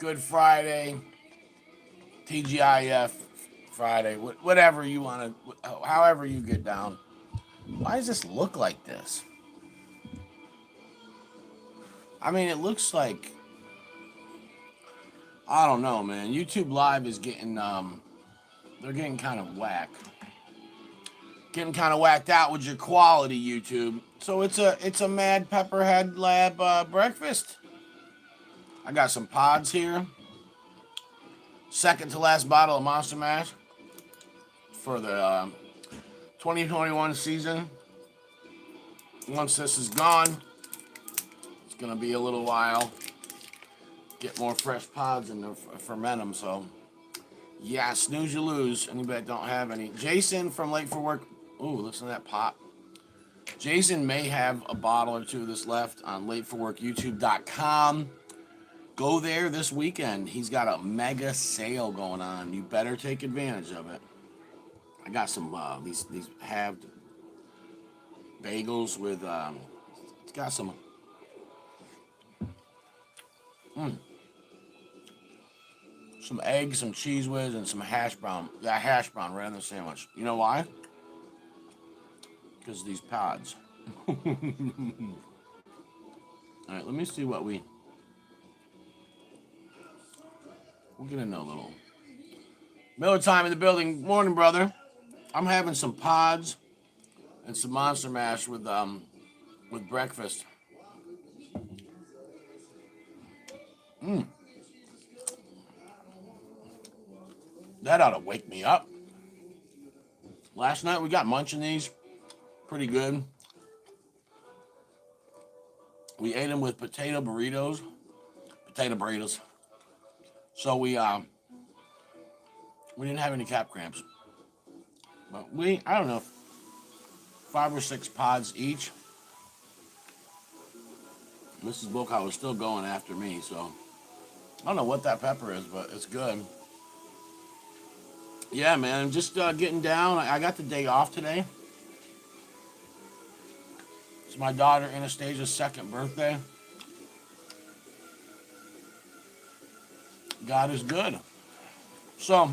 Good Friday, TGIF Friday, whatever you want to, however you get down. Why does this look like this? I mean, it looks like, I don't know, man. YouTube Live is getting, they're getting kind of whack. Getting kind of whacked out with your quality, YouTube. So it's a Mad Pepperhead Lab breakfast. I got some pods here. Second to last bottle of Monster Mash for the 2021 season. Once this is gone, it's gonna be a little while. Get more fresh pods and ferment them. So yeah, snooze you lose. Anybody that don't have any. Jason from Late for Work. Ooh, listen to that pop. Jason may have a bottle or two of this left on lateforworkyoutube.com. Go there this weekend. He's got a mega sale going on. You better take advantage of it. I got some these halved bagels with it's got some eggs, some cheese whiz, and some hash brown. That hash brown right on the sandwich. You know why? Because of these pods. All right, let me see what we'll get into a little Miller time in the building. Morning, brother. I'm having some pods and some Monster Mash with breakfast. That ought to wake me up. Last night we got munching these. Pretty good. We ate them with potato burritos. So we didn't have any cap cramps. But I don't know, 5 or 6 pods each. Mrs. Wilcox was still going after me, so I don't know what that pepper is, but it's good. Yeah, man, just getting down. I got the day off today. It's my daughter Anastasia's 2nd birthday. God is good. So,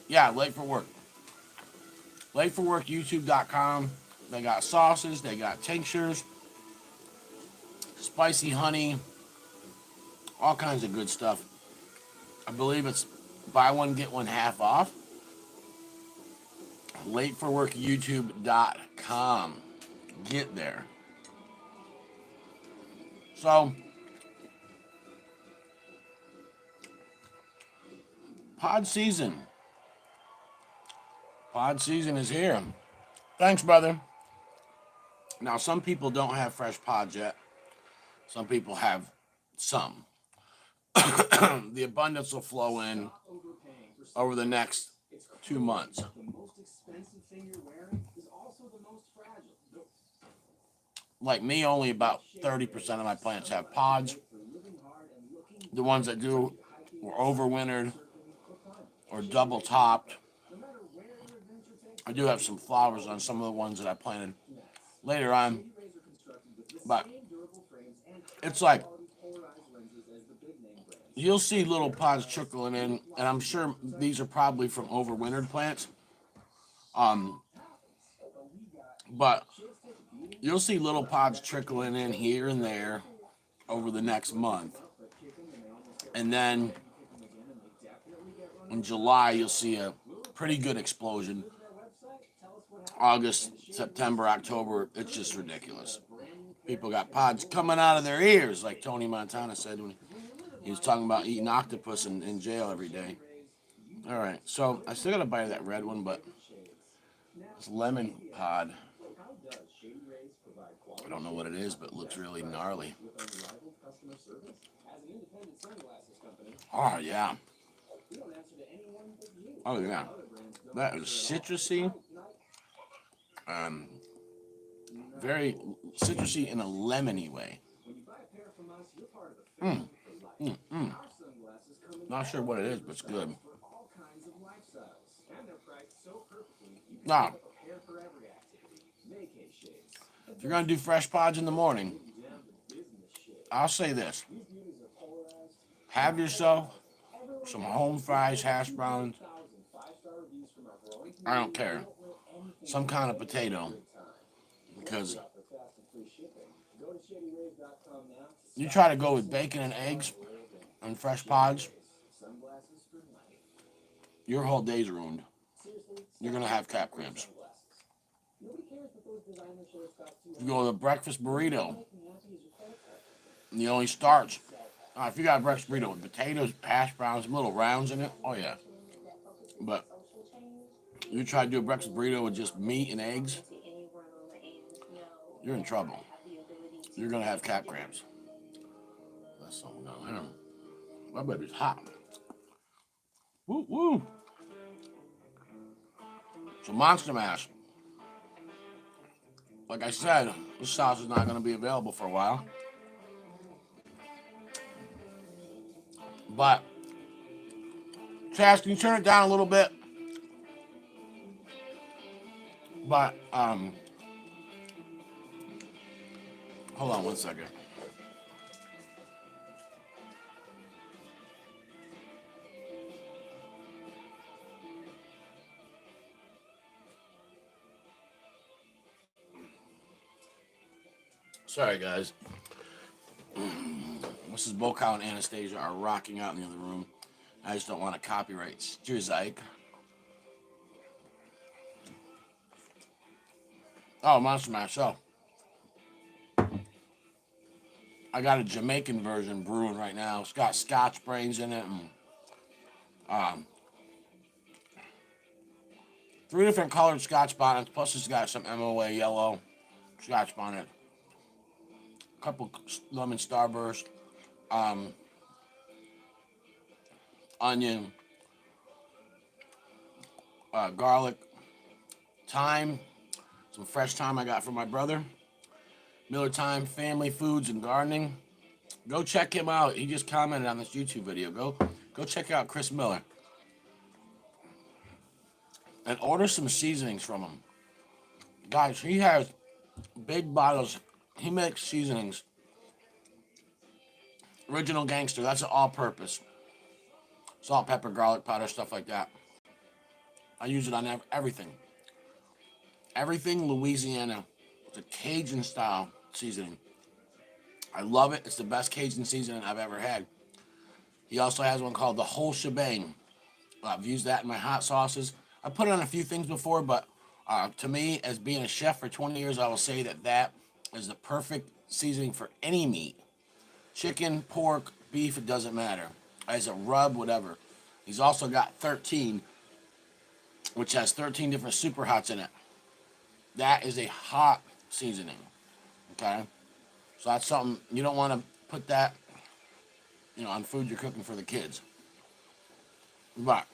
yeah, late for work. Lateforworkyoutube.com. They got sauces, they got tinctures, spicy honey, all kinds of good stuff. I believe it's buy one, get one half off. Lateforworkyoutube.com. Get there. So, pod season. Pod season is here. Thanks, brother. Now, some people don't have fresh pods yet. Some people have some. The abundance will flow in over the next 2 months. Like me, only about 30% of my plants have pods. The ones that do were overwintered or double topped. I do have some flowers on some of the ones that I planted later on, but it's like you'll see little pods trickling in, and I'm sure these are probably from overwintered plants. But you'll see little pods trickling in here and there over the next month. And then in July, you'll see a pretty good explosion. August, September, October, it's just ridiculous. People got pods coming out of their ears, like Tony Montana said when he was talking about eating octopus in jail every day. All right, so I still got a bite of that red one, but this lemon pod, I don't know what it is, but it looks really gnarly. Oh, yeah. Oh, yeah. That is citrusy. Very citrusy in a lemony way. Not sure what it is, but it's good. Now, if you're going to do fresh pods in the morning, I'll say this. Have yourself some home fries, hash browns. I don't care. Some kind of potato. Because you try to go with bacon and eggs and fresh pods, your whole day's ruined. You're going to have cap cramps. You go with a breakfast burrito, and the only starch. If you got a breakfast burrito with potatoes, hash browns, little rounds in it, oh yeah. But you try to do a breakfast burrito with just meat and eggs, you're in trouble. You're going to have cap cramps. That's something down there. My baby's hot. Woo, woo. So Monster Mash. Like I said, this sauce is not going to be available for a while. But, Chaz, can you turn it down a little bit? But, hold on one second. Sorry, guys. Mrs. Bokow and Anastasia are rocking out in the other room. I just don't want to copyright Struzike. Oh, Monster Mash. So, I got a Jamaican version brewing right now. It's got Scotch brains in it. And, 3 different colored Scotch bonnets. Plus, it's got some MOA yellow Scotch bonnet. A couple lemon starburst. Onion. Garlic. Thyme. Some fresh thyme I got from my brother. Miller Time Family Foods and Gardening. Go check him out. He just commented on this YouTube video. Go check out Chris Miller. And order some seasonings from him. Guys, he has big bottles. He makes seasonings. Original Gangster. That's an all-purpose. Salt, pepper, garlic powder, stuff like that. I use it on everything. Everything Louisiana. It's a Cajun style seasoning. I love it. It's the best Cajun seasoning I've ever had. He also has one called the Whole Shebang. I've used that in my hot sauces. I put it on a few things before, but to me, as being a chef for 20 years, I will say that is the perfect seasoning for any meat. Chicken, pork, beef, it doesn't matter. As a rub, whatever. He's also got 13, which has 13 different super hots in it. That is a hot seasoning. Okay? So that's something, you don't want to put that, on food you're cooking for the kids. But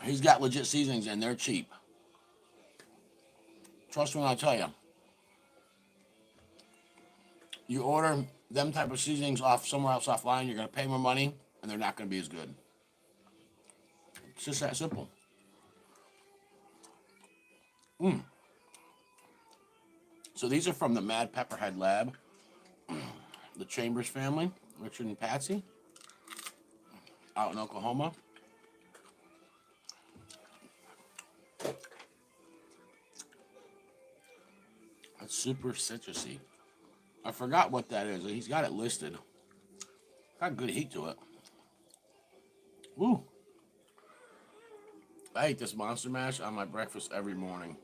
he's got legit seasonings and they're cheap. Trust me when I tell you. You order them type of seasonings off somewhere else offline, you're going to pay more money and they're not going to be as good. It's just that simple. So these are from the Mad Pepperhead Lab. The Chambers family, Richard and Patsy, out in Oklahoma. That's super citrusy. I forgot what that is. He's got it listed. Got good heat to it. Woo. I eat this Monster Mash on my breakfast every morning.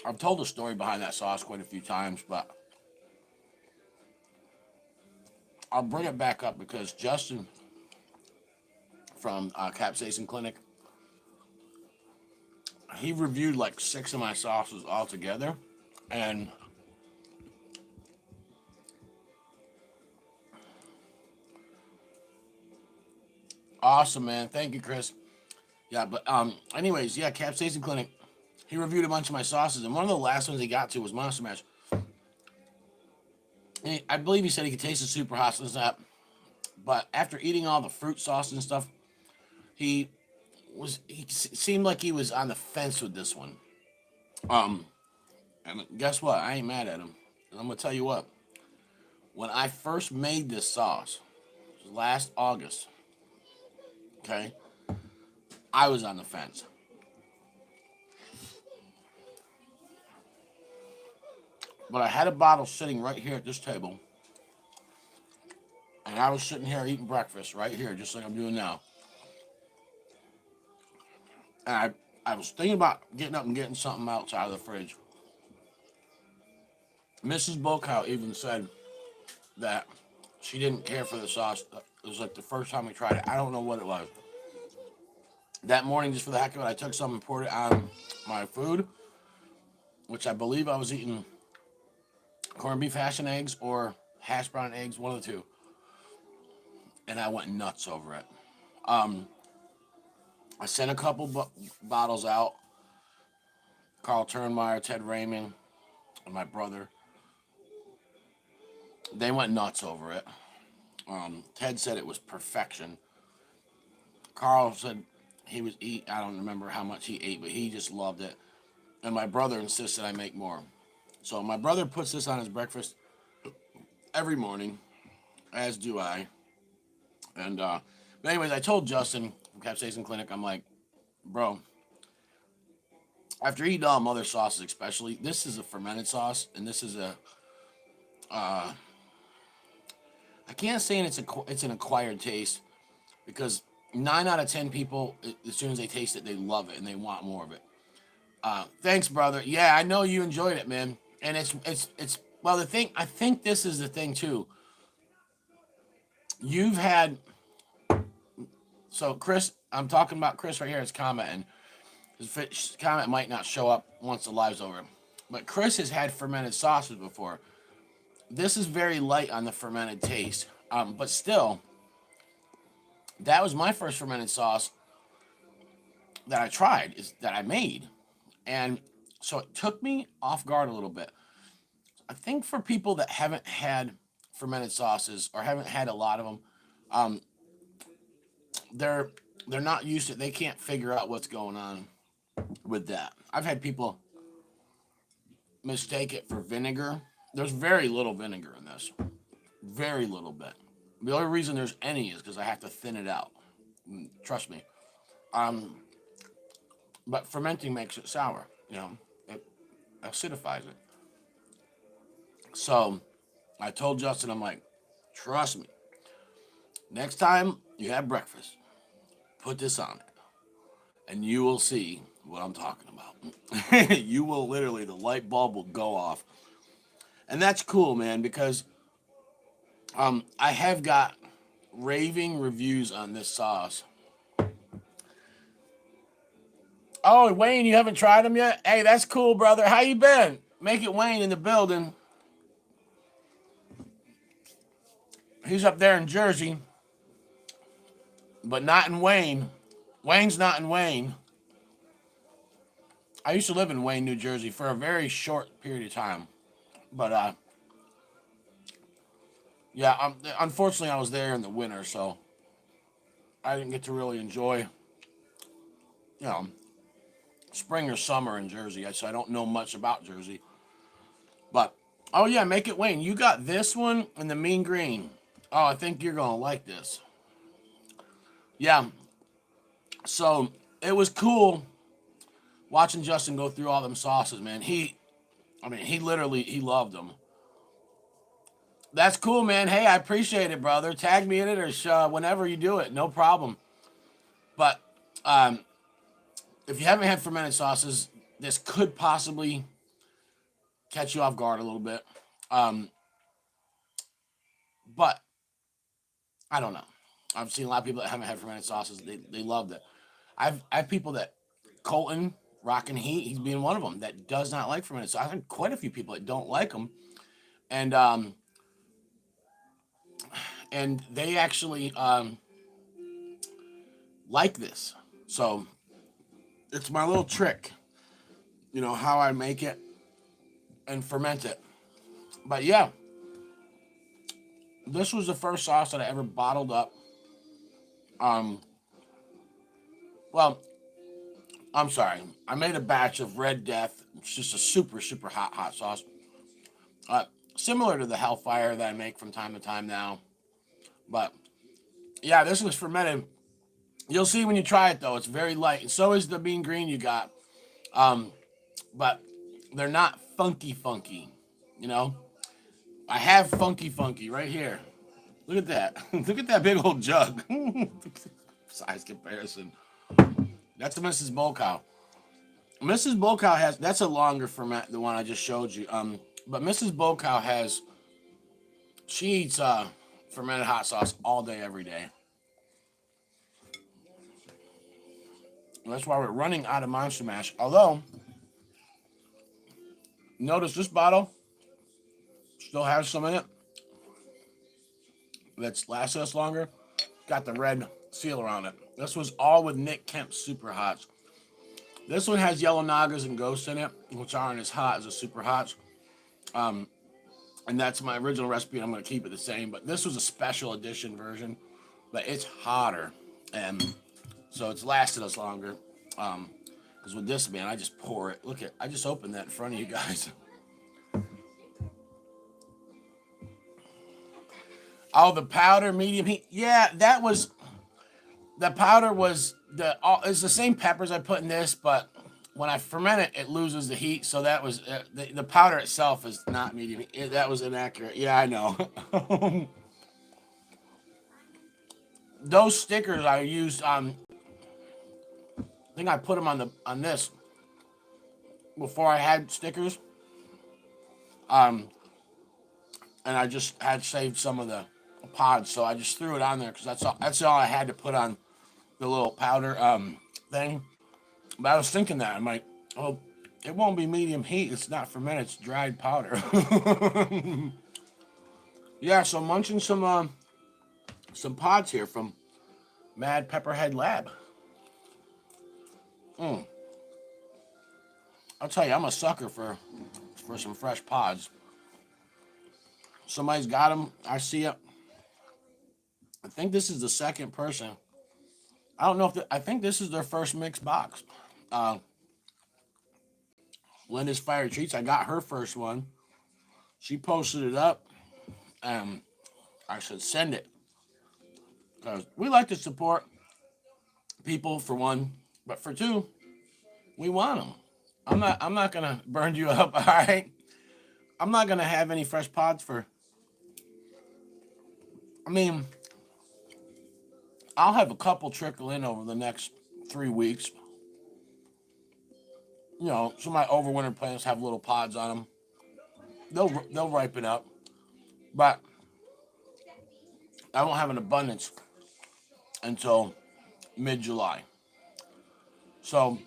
I've told the story behind that sauce quite a few times, but I'll bring it back up because Justin from Capsaicin Clinic, he reviewed like 6 of my sauces all together, and awesome, man. Thank you, Chris. Yeah, but anyways, yeah, Capsaicin Clinic. He reviewed a bunch of my sauces, and one of the last ones he got to was Monster Mash. And I believe he said he could taste the super hot and that, but after eating all the fruit sauce and stuff, he seemed like he was on the fence with this one. And guess what? I ain't mad at him. And I'm gonna tell you what. When I first made this sauce, it was last August, okay, I was on the fence. But I had a bottle sitting right here at this table, and I was sitting here eating breakfast right here, just like I'm doing now. And I was thinking about getting up and getting something else out of the fridge. Mrs. Bokow even said that she didn't care for the sauce. It was like the first time we tried it. I don't know what it was. That morning, just for the heck of it, I took some and poured it on my food, which I believe I was eating corned beef hash and eggs or hash brown and eggs, one of the two. And I went nuts over it. Um, I sent a couple bottles out. Carl Turnmeyer, Ted Raymond, and my brother. They went nuts over it. Ted said it was perfection. Carl said I don't remember how much he ate, but he just loved it. And my brother insisted I make more. So my brother puts this on his breakfast every morning, as do I. And but anyways, I told Justin from Capsaicin Clinic, I'm like, bro, after eating all other sauces, especially, this is a fermented sauce, and this is I can't say it's an acquired taste, because 9 out of 10 people, as soon as they taste it, they love it and they want more of it. Thanks, brother. Yeah, I know you enjoyed it, man. And it's well, the thing, I think this is the thing too. You've had So Chris, I'm talking about Chris right here. Is commenting. His comment might not show up once the live's over, but Chris has had fermented sauces before. This is very light on the fermented taste, but still, that was my first fermented sauce that I tried, that I made, and so it took me off guard a little bit. I think for people that haven't had fermented sauces or haven't had a lot of them, um, they're they're not used to it. They can't figure out what's going on with that. I've had people mistake it for vinegar. There's very little vinegar in this, very little bit. The only reason there's any is because I have to thin it out. Trust me. Um, but fermenting makes it sour. It acidifies it. So I told Justin, I'm like, trust me. Next time you have breakfast, put this on it, and you will see what I'm talking about. You will literally, the light bulb will go off. And that's cool, man, because I have got raving reviews on this sauce. Oh, Wayne, you haven't tried them yet? Hey, that's cool, brother. How you been? Make it Wayne in the building. He's up there in Jersey, but not in Wayne. Wayne's not in Wayne. I used to live in Wayne, New Jersey for a very short period of time. But yeah, unfortunately I was there in the winter, so I didn't get to really enjoy, you know, spring or summer in Jersey. So I don't know much about Jersey. But, oh yeah, make it Wayne. You got this one and the mean green. Oh, I think you're going to like this. Yeah. So it was cool watching Justin go through all them sauces, man. He loved them. That's cool, man. Hey, I appreciate it, brother. Tag me in it or whenever you do it. No problem. But if you haven't had fermented sauces, this could possibly catch you off guard a little bit. But I don't know. I've seen a lot of people that haven't had fermented sauces. They loved it. I have people that Colton Rockin' Heat, he's being one of them that does not like fermented. So I've had quite a few people that don't like them, and they actually like this. So it's my little trick, how I make it and ferment it. But yeah, this was the first sauce that I ever bottled up. Well, I'm sorry. I made a batch of Red Death. It's just a super, super hot sauce. Uh, Similar to the Hellfire that I make from time to time now. But yeah, this was fermented. You'll see when you try it though. It's very light. And so is the Mean Green you got. Um, but they're not funky. You know, I have funky right here. Look at that. Look at that big old jug. Size comparison. That's a Mrs. Bolkow. Mrs. Bolkow has, that's a longer ferment, the one I just showed you. But Mrs. Bolkow has, she eats fermented hot sauce all day, every day. That's why we're running out of Monster Mash. Although, notice this bottle still has some in it that's lasted us longer. Got the red seal around it. This was all with Nick Kemp's Super Hots. This one has Yellow Nagas and Ghosts in it, which aren't as hot as the Super Hots. And that's my original recipe, and I'm going to keep it the same. But this was a special edition version, but it's hotter, and so it's lasted us longer. Because with this, man, I just pour it. Look at, I just opened that in front of you guys. Oh, the powder, medium heat. Yeah, that was, the powder was it's the same peppers I put in this, but when I ferment it, it loses the heat. So that was the powder itself is not medium heat. That was inaccurate. Yeah, I know. Those stickers I used. I think I put them on this before I had stickers. And I just had saved some of the pods, so I just threw it on there because that's all I had to put on the little powder thing. But I was thinking that I'm like, oh, it won't be medium heat. It's not fermented. It's dried powder. Yeah, so munching some pods here from Mad Pepperhead Lab. I'll tell you, I'm a sucker for some fresh pods. Somebody's got them. I see it. I think this is the second person. I don't know if I think this is their first mixed box. Uh, Linda's Fire Treats. I got her first one. She posted it up, and I said send it because we like to support people for one, but for two, we want them. I'm not gonna burn you up. All right. I'm not gonna have any fresh pods for. I mean, I'll have a couple trickle in over the next 3 weeks. You know, some of my overwinter plants have little pods on them. They'll ripen up, but I won't have an abundance until mid-July. So,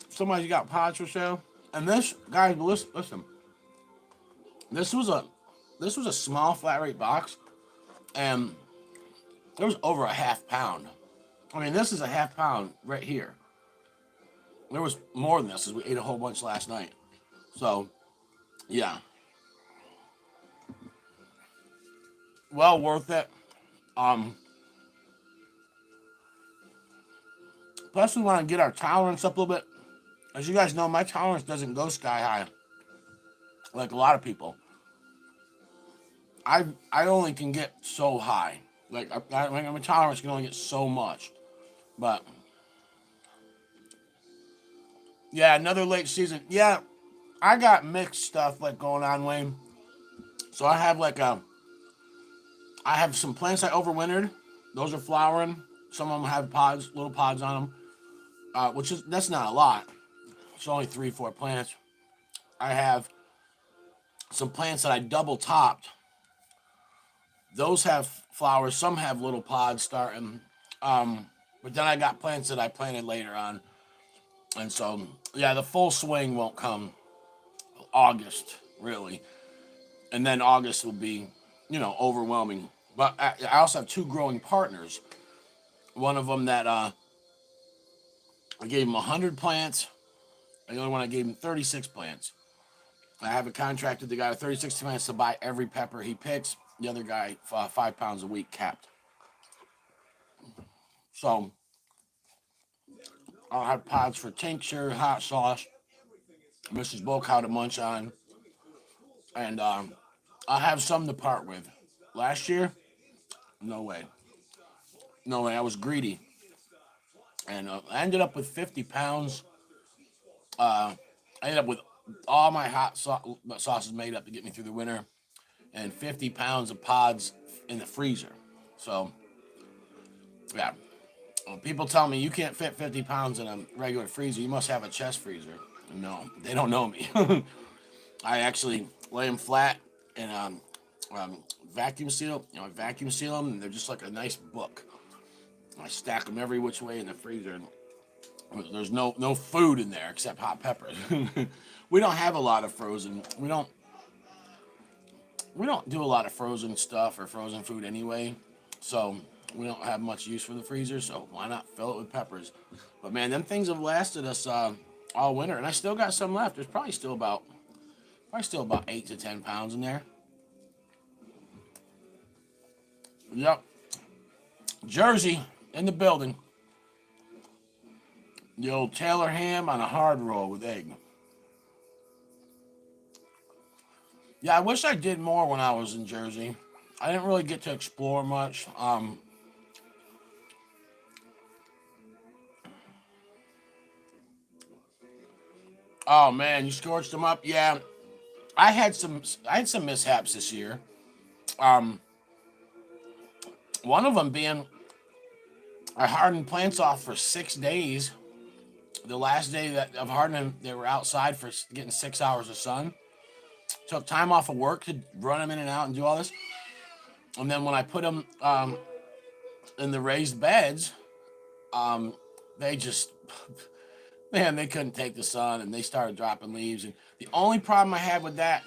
somebody's got pods for sale, and this guys, listen. This was a small flat rate box, and there was over a half pound. I mean, this is a half pound right here. There was more than this, as we ate a whole bunch last night. So, yeah, well worth it. Um, Plus, we want to get our tolerance up a little bit. As you guys know, my tolerance doesn't go sky high like a lot of people. I only can get so high. Like my tolerance can only get so much. But yeah, another late season. Yeah, I got mixed stuff like going on, Wayne. So I have some plants I overwintered. Those are flowering. Some of them have pods, little pods on them, that's not a lot. It's only 3, 4 plants. I have some plants that I double topped. Those have flowers. Some have little pods starting. But then I got plants that I planted later on. And so, yeah, the full swing won't come August, really. And then August will be, overwhelming. But I also have 2 growing partners. One of them that I gave him 100 plants. The other one I gave him 36 plants. I have a contract with the guy with 36 plants to buy every pepper he picks. The other guy, 5 pounds a week capped. So, I'll have pods for tincture, hot sauce, Mrs. Bocow to munch on, and I'll have some to part with. Last year, no way. No way. I was greedy. And I ended up with 50 pounds. I ended up with all my sauces made up to get me through the winter and 50 pounds of pods in the freezer. So, yeah. People tell me you can't fit 50 pounds in a regular freezer. You must have a chest freezer. No, they don't know me. I actually lay them flat and vacuum seal. I vacuum seal them, and they're just like a nice book. I stack them every which way in the freezer. And there's no food in there except hot peppers. We don't have a lot of frozen. We don't do a lot of frozen stuff or frozen food anyway. So we don't have much use for the freezer. So why not fill it with peppers? But man, them things have lasted us all winter, and I still got some left. There's probably still about 8 to 10 pounds in there. Yep. Jersey in the building. The old Taylor ham on a hard roll with egg. Yeah, I wish I did more when I was in Jersey. I didn't really get to explore much. Oh man, you scorched them up. Yeah, I had some mishaps this year. Um, One of them being I hardened plants off for 6 days. The last day that of hardening, they were outside for getting 6 hours of sun. Took time off of work to run them in and out and do all this. And then when I put them in the raised beds, um, they just, man, they couldn't take the sun and they started dropping leaves. And the only problem I had with that,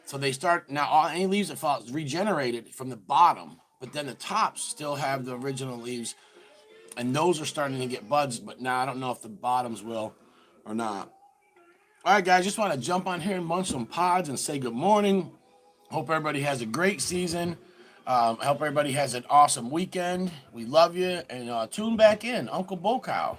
so they start now, any leaves that fall regenerated from the bottom, but then the tops still have the original leaves, and those are starting to get buds. But now I don't know if the bottoms will or not. All right, guys, just want to jump on here and munch some pods and say good morning. Hope everybody has a great season. I hope everybody has an awesome weekend. We love you, and tune back in, Uncle Bocow.